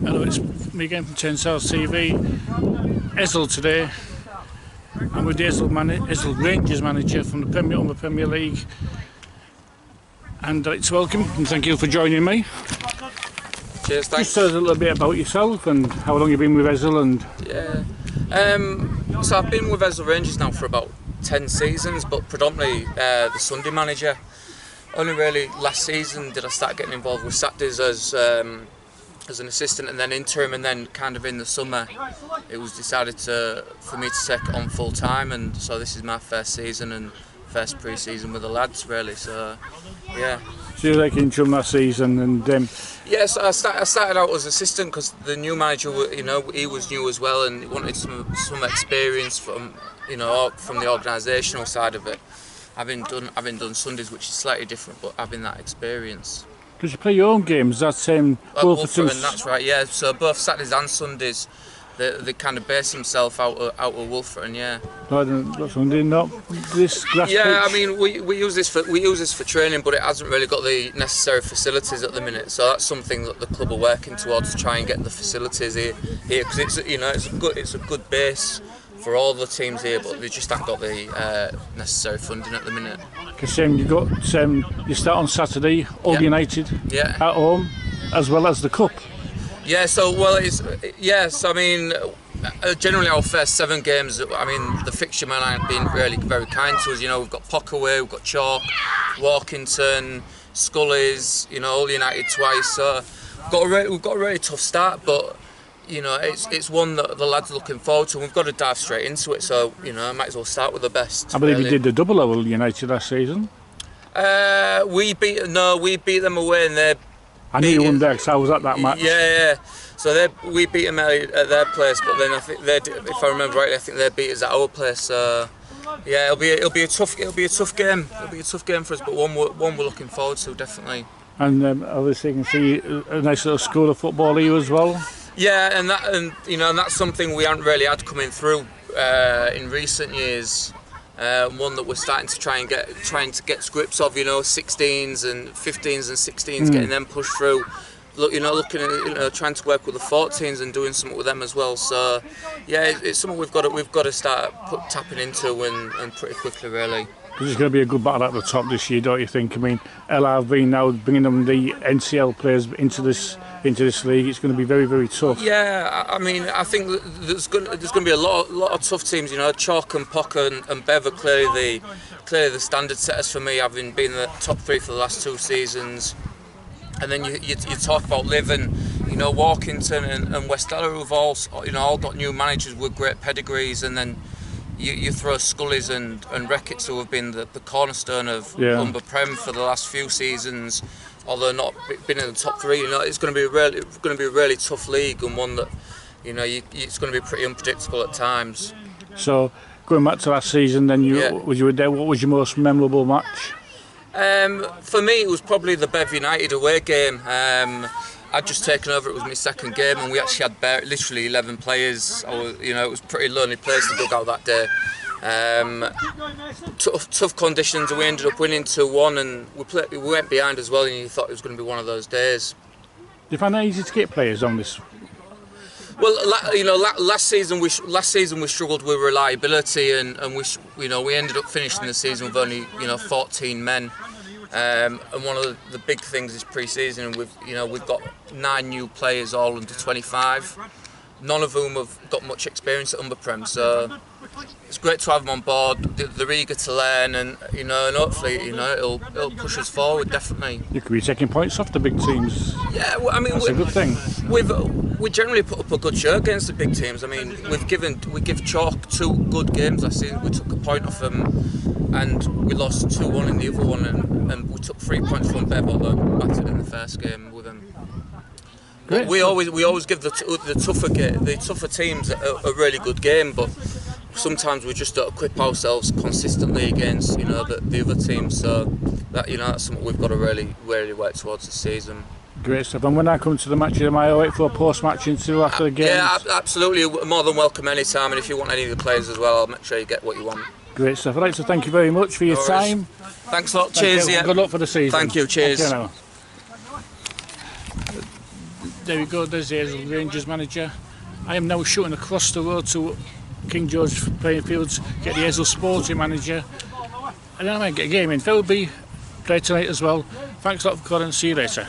Hello, it's me again from 10 South TV. Hessle today. I'm with the Hessle Rangers manager from the Premier League. And I'd like to welcome and thank you for joining me. Cheers, thanks. Just tell us a little bit about yourself and how long you've been with Hessle. And so I've been with Hessle Rangers now for about 10 seasons, but predominantly the Sunday manager. Only really last season did I start getting involved with Saturdays as an assistant and then interim, and then kind of in the summer it was decided for me to take it on full time, and so this is my first season and first pre-season with the lads really. So yeah. So you're like interim last season, and yes, I started out as assistant because the new manager, he was new as well, and he wanted some experience from from the organisational side of it. Having done Sundays, which is slightly different, but having that experience. Because you play your own games, that same Wolverton, that's right, yeah. So both Saturdays and Sundays, they kind of base themselves out of Wolverton, yeah. This grass yeah, pitch? I mean we use this for training, but it hasn't really got the necessary facilities at the minute. So that's something that the club are working towards, to try and get the facilities here because it's a good base for all the teams here, but they just haven't got the necessary funding at the minute. Because you start on Saturday, all United at home, as well as the cup. Yeah, so I mean, generally our first 7 games, I mean, the fixture man ain't been really very kind to us. We've got Pockaway, we've got Chalk, Walkington, Scullies, all United twice. So we've got a really tough start, but it's one that the lads are looking forward to. We've got to dive straight into it, so I might as well start with the best. I believe you did the double level United last season. We beat them away, and I knew you won there because I was at that match. Yeah. So we beat them at their place, but then I think if I remember rightly, I think they beat us at our place. So yeah, it'll be a tough game. It'll be a tough game for us, but one we're looking forward to, definitely. And obviously you can see a nice little school of football here as well. Yeah, and that's something we haven't really had coming through in recent years. One that we're starting to trying to get grips of. 16s and 15s and 16s, getting them pushed through. Looking at trying to work with the 14s and doing something with them as well. So yeah, it's something we've got to start tapping into and pretty quickly really. Because it's going to be a good battle at the top this year, don't you think? I mean, LRV now bringing them the NCL players into this league, it's going to be very, very tough. Yeah, I mean, I think there's going to be a lot of tough teams. Chalk and Pocker and Bev are clearly the standard setters for me, having been the top 3 for the last 2 seasons. And then you talk about Liv and Walkington and West Ella, who've all got new managers with great pedigrees, and then you throw Scullies and Reckitt's, who have been the cornerstone of Umber Prem for the last few seasons, although not been in the top 3. It's going to be a really tough league, and one that it's going to be pretty unpredictable at times. So going back to last season, then you were there. What was your most memorable match? For me, it was probably the Bev United away game. I'd just taken over, it was my second game, and we actually had literally 11 players. It was a pretty lonely place to dug out that day. Tough conditions, and we ended up winning 2-1, and we went behind as well, and you thought it was going to be one of those days. Do you find it easy to get players on this? Well, last season we struggled with reliability, and we ended up finishing the season with only 14 men. And one of the big things is pre-season, and we've got 9 new players, all under 25. None of whom have got much experience at Umber Prem, so it's great to have them on board. They're eager to learn, and hopefully it'll push us forward, definitely. You could be taking points off the big teams. Yeah, well, I mean that's a good thing. We generally put up a good show against the big teams. I mean, we give Chalk 2 good games last season. We took a point off them, and we lost 2-1 in the other one, and we took 3 points from Bev, although we battered in the first game with them. Great. We always give the tougher teams a really good game, but sometimes we just don't equip ourselves consistently against the other teams. So that's something we've got to really work towards this season. Great stuff. And when I come to the match, am I wait for a post-match interview after the game? Yeah, absolutely. More than welcome any time. And if you want any of the players as well, I'll make sure you get what you want. Great stuff. I'd like to thank you very much for your time. Thanks a lot. Cheers. Good luck for the season. Thank you. Cheers. Okay, now. there we go, there's the Hessle Rangers manager. I am now shooting across the road to King George playing fields, get the Hessle Sporting manager, and then I might get a game in. Phil B play tonight as well. Thanks a lot for calling, see you later.